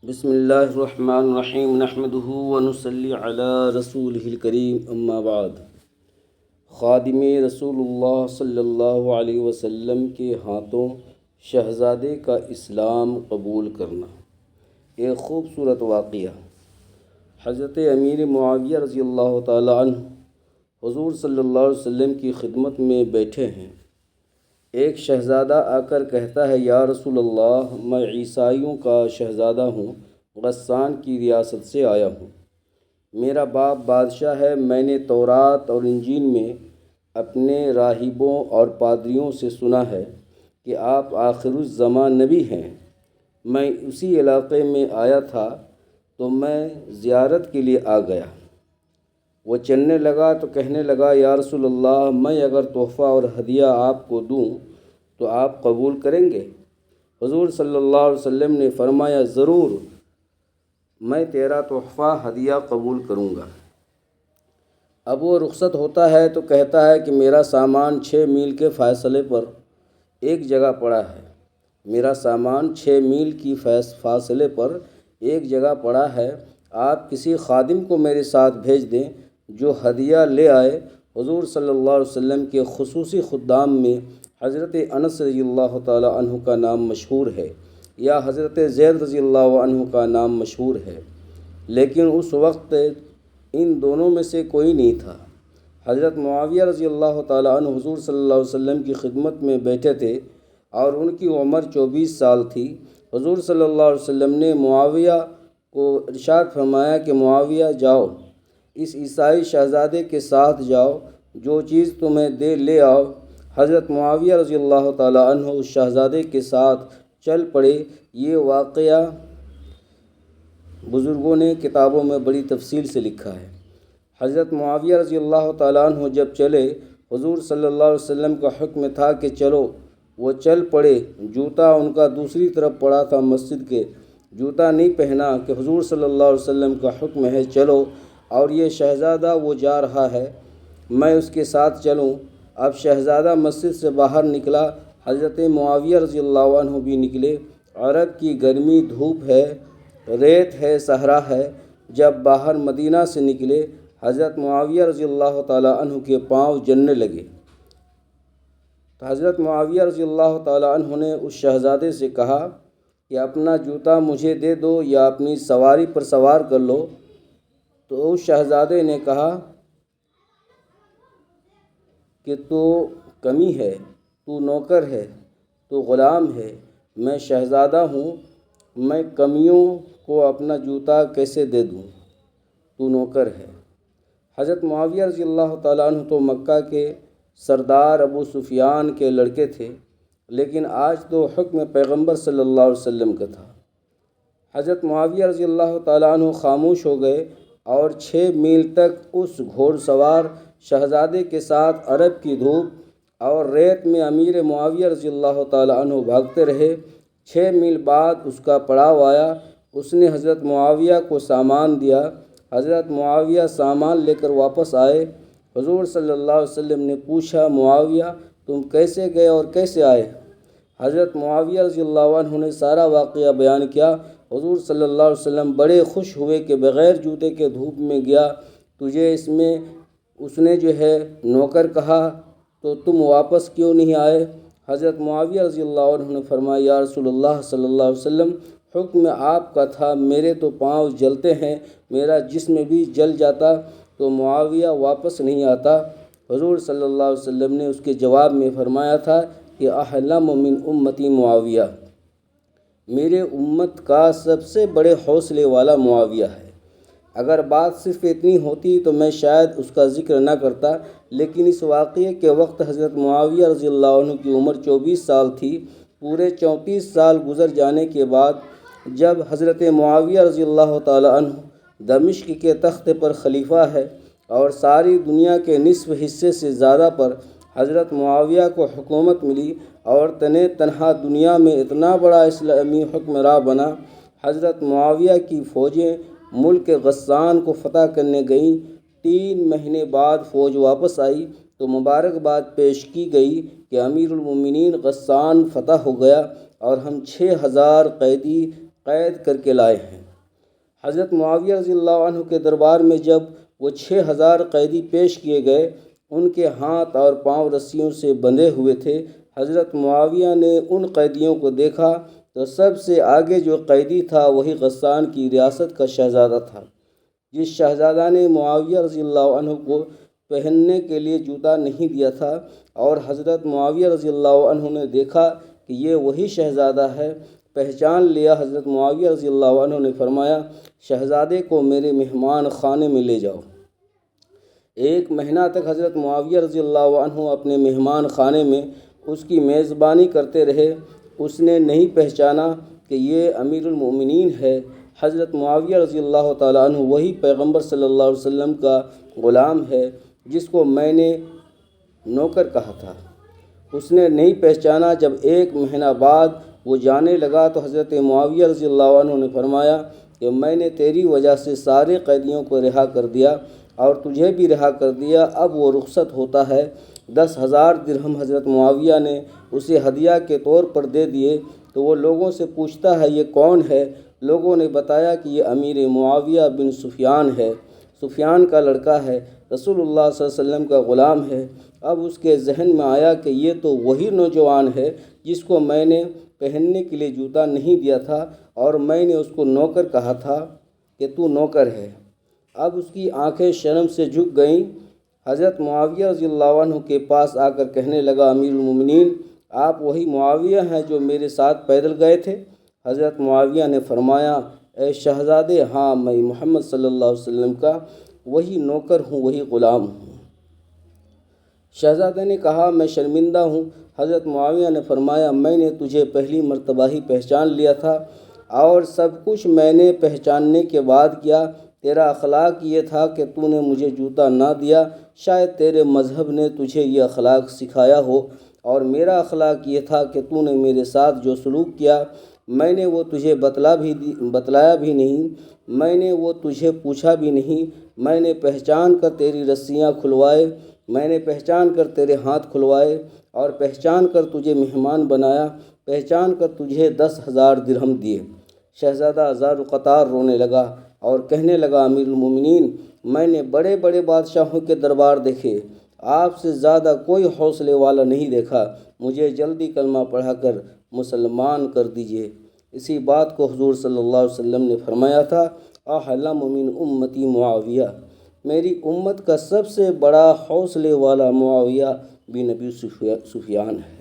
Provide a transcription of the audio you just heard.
بسم اللہ الرحمن الرحیم نحمدہ ونصلی علی رسولہ الکریم اما بعد۔ خادم رسول اللہ صلی اللہ علیہ وسلم کے ہاتھوں شہزادے کا اسلام قبول کرنا۔ ایک خوبصورت واقعہ۔ حضرت امیر معاویہ رضی اللہ تعالی عنہ حضور صلی اللہ علیہ وسلم کی خدمت میں بیٹھے ہیں۔ ایک شہزادہ آ کر کہتا ہے، یا رسول اللہ، میں عیسائیوں کا شہزادہ ہوں، غسان کی ریاست سے آیا ہوں۔ میرا باپ بادشاہ ہے۔ میں نے تورات اور انجیل میں اپنے راہبوں اور پادریوں سے سنا ہے کہ آپ آخر الزمان نبی ہیں۔ میں اسی علاقے میں آیا تھا تو میں زیارت کے لیے آ گیا۔ وہ چلنے لگا تو کہنے لگا، یا رسول اللہ، میں اگر تحفہ اور ہدیہ آپ کو دوں تو آپ قبول کریں گے؟ حضور صلی اللہ علیہ وسلم نے فرمایا، ضرور، میں تیرا تحفہ ہدیہ قبول کروں گا۔ اب وہ رخصت ہوتا ہے تو کہتا ہے کہ میرا سامان 6 میل کے فاصلے پر ایک جگہ پڑا ہے۔ میرا سامان 6 میل کی فاصلے پر ایک جگہ پڑا ہے۔ آپ کسی خادم کو میرے ساتھ بھیج دیں جو ہدیہ لے آئے۔ حضور صلی اللہ علیہ وسلم کے خصوصی خدام میں حضرت انس رضی اللہ تعالی عنہ کا نام مشہور ہے، یا حضرت زید رضی اللہ عنہ کا نام مشہور ہے، لیکن اس وقت ان دونوں میں سے کوئی نہیں تھا۔ حضرت معاویہ رضی اللہ تعالی عنہ حضور صلی اللہ علیہ وسلم کی خدمت میں بیٹھے تھے اور ان کی عمر 24 سال تھی۔ حضور صلی اللہ علیہ وسلم نے معاویہ کو ارشاد فرمایا کہ معاویہ، جاؤ، اس عیسائی شہزادے کے ساتھ جاؤ، جو چیز تمہیں دے لے آؤ۔ حضرت معاویہ رضی اللہ تعالی عنہ اس شہزادے کے ساتھ چل پڑے۔ یہ واقعہ بزرگوں نے کتابوں میں بڑی تفصیل سے لکھا ہے۔ حضرت معاویہ رضی اللہ تعالی عنہ جب چلے، حضور صلی اللہ علیہ وسلم کا حکم تھا کہ چلو، وہ چل پڑے۔ جوتا ان کا دوسری طرف پڑا تھا مسجد کے، جوتا نہیں پہنا کہ حضور صلی اللہ علیہ وسلم کا حکم ہے چلو، اور یہ شہزادہ وہ جا رہا ہے، میں اس کے ساتھ چلوں۔ اب شہزادہ مسجد سے باہر نکلا، حضرت معاویہ رضی اللہ عنہ بھی نکلے۔ عرب کی گرمی دھوپ ہے، ریت ہے، صحرا ہے۔ جب باہر مدینہ سے نکلے، حضرت معاویہ رضی اللہ تعالی عنہ کے پاؤں جلنے لگے۔ تو حضرت معاویہ رضی اللہ تعالی عنہ نے اس شہزادے سے کہا کہ اپنا جوتا مجھے دے دو یا اپنی سواری پر سوار کر لو۔ تو اس شہزادے نے کہا کہ تو کمی ہے، تو نوکر ہے، تو غلام ہے، میں شہزادہ ہوں، میں کمیوں کو اپنا جوتا کیسے دے دوں؟ تو نوکر ہے۔ حضرت معاویہ رضی اللہ تعالیٰ عنہ تو مکہ کے سردار ابو سفیان کے لڑکے تھے، لیکن آج تو حکم پیغمبر صلی اللہ علیہ وسلم کا تھا۔ حضرت معاویہ رضی اللہ تعالیٰ عنہ خاموش ہو گئے اور 6 میل تک اس گھوڑ سوار شہزادے کے ساتھ عرب کی دھوپ اور ریت میں امیر معاویہ رضی اللہ تعالیٰ عنہ بھاگتے رہے۔ 6 میل بعد اس کا پڑاؤ آیا۔ اس نے حضرت معاویہ کو سامان دیا۔ حضرت معاویہ سامان لے کر واپس آئے۔ حضور صلی اللہ علیہ وسلم نے پوچھا، معاویہ، تم کیسے گئے اور کیسے آئے؟ حضرت معاویہ رضی اللہ عنہ نے سارا واقعہ بیان کیا۔ حضور صلی اللہ علیہ وسلم بڑے خوش ہوئے کہ بغیر جوتے کے دھوپ میں گیا، تجھے اس میں اس نے جو ہے نوکر کہا، تو تم واپس کیوں نہیں آئے؟ حضرت معاویہ رضی اللہ عنہ نے فرمایا، یا رسول اللہ صلی اللہ علیہ وسلم، حکم آپ کا تھا، میرے تو پاؤں جلتے ہیں، میرا جسم بھی جل جاتا تو معاویہ واپس نہیں آتا۔ حضور صلی اللہ علیہ وسلم نے اس کے جواب میں فرمایا تھا کہ احلم من امتی معاویہ، میرے امت کا سب سے بڑے حوصلے والا معاویہ ہے۔ اگر بات صرف اتنی ہوتی تو میں شاید اس کا ذکر نہ کرتا، لیکن اس واقعے کے وقت حضرت معاویہ رضی اللہ عنہ کی عمر 24 سال تھی۔ پورے 34 سال گزر جانے کے بعد جب حضرت معاویہ رضی اللہ تعالی عنہ دمشق کے تخت پر خلیفہ ہے اور ساری دنیا کے نصف حصے سے زیادہ پر حضرت معاویہ کو حکومت ملی اور تنہا دنیا میں اتنا بڑا اسلامی حکمراں بنا، حضرت معاویہ کی فوجیں ملک غسان کو فتح کرنے گئیں۔ 3 مہینے بعد فوج واپس آئی تو مبارکباد پیش کی گئی کہ امیر المومنین غسان فتح ہو گیا اور ہم 6000 قیدی قید کر کے لائے ہیں۔ حضرت معاویہ رضی اللہ عنہ کے دربار میں جب وہ 6000 قیدی پیش کیے گئے، ان کے ہاتھ اور پاؤں رسیوں سے بندھے ہوئے تھے۔ حضرت معاویہ نے ان قیدیوں کو دیکھا تو سب سے آگے جو قیدی تھا وہی غسان کی ریاست کا شہزادہ تھا، جس شہزادہ نے معاویہ رضی اللہ عنہ کو پہننے کے لیے جوتا نہیں دیا تھا، اور حضرت معاویہ رضی اللہ عنہ نے دیکھا کہ یہ وہی شہزادہ ہے، پہچان لیا۔ حضرت معاویہ رضی اللہ عنہ نے فرمایا، شہزادے کو میرے مہمان خانے میں لے جاؤ۔ 1 مہینہ تک حضرت معاویہ رضی اللہ عنہ اپنے مہمان خانے میں اس کی میزبانی کرتے رہے۔ اس نے نہیں پہچانا کہ یہ امیر المؤمنین ہے۔ حضرت معاویہ رضی اللہ تعالیٰ عنہ وہی پیغمبر صلی اللہ علیہ وسلم کا غلام ہے جس کو میں نے نوکر کہا تھا۔ اس نے نہیں پہچانا۔ جب 1 مہینہ بعد وہ جانے لگا تو حضرت معاویہ رضی اللہ عنہ نے فرمایا کہ میں نے تیری وجہ سے سارے قیدیوں کو رہا کر دیا اور تجھے بھی رہا کر دیا، اب وہ رخصت ہوتا ہے۔ 10,000 درہم حضرت معاویہ نے اسے ہدیہ کے طور پر دے دیے تو وہ لوگوں سے پوچھتا ہے، یہ کون ہے؟ لوگوں نے بتایا کہ یہ امیر معاویہ بن سفیان ہے، سفیان کا لڑکا ہے، رسول اللہ صلی اللہ علیہ وسلم کا غلام ہے۔ اب اس کے ذہن میں آیا کہ یہ تو وہی نوجوان ہے جس کو میں نے پہننے کے لیے جوتا نہیں دیا تھا اور میں نے اس کو نوکر کہا تھا کہ تو نوکر ہے۔ اب اس کی آنکھیں شرم سے جھک گئیں۔ حضرت معاویہ رضی اللہ عنہ کے پاس آ کر کہنے لگا، امیر المومنین، آپ وہی معاویہ ہیں جو میرے ساتھ پیدل گئے تھے؟ حضرت معاویہ نے فرمایا، اے شہزادے، ہاں، میں محمد صلی اللہ علیہ وسلم کا وہی نوکر ہوں، وہی غلام ہوں۔ شہزادے نے کہا، میں شرمندہ ہوں۔ حضرت معاویہ نے فرمایا، میں نے تجھے پہلی مرتبہ ہی پہچان لیا تھا اور سب کچھ میں نے پہچاننے کے بعد کیا۔ تیرا اخلاق یہ تھا کہ تو نے مجھے جوتا نہ دیا، شاید تیرے مذہب نے تجھے یہ اخلاق سکھایا ہو، اور میرا اخلاق یہ تھا کہ تو نے میرے ساتھ جو سلوک کیا میں نے وہ تجھے بتلایا بھی نہیں، میں نے وہ تجھے پوچھا بھی نہیں۔ میں نے پہچان کر تیری رسیاں کھلوائے، میں نے پہچان کر تیرے ہاتھ کھلوائے اور پہچان کر تجھے مہمان بنایا، پہچان کر تجھے 10,000 درہم دیے۔ شہزادہ زار قطار رونے لگا اور کہنے لگا، امیر المومنین، میں نے بڑے بڑے بادشاہوں کے دربار دیکھے، آپ سے زیادہ کوئی حوصلے والا نہیں دیکھا، مجھے جلدی کلمہ پڑھا کر مسلمان کر دیجئے۔ اسی بات کو حضور صلی اللہ علیہ وسلم نے فرمایا تھا، احلم من امتی معاویہ، میری امت کا سب سے بڑا حوصلے والا معاویہ بن ابی سفیان ہے۔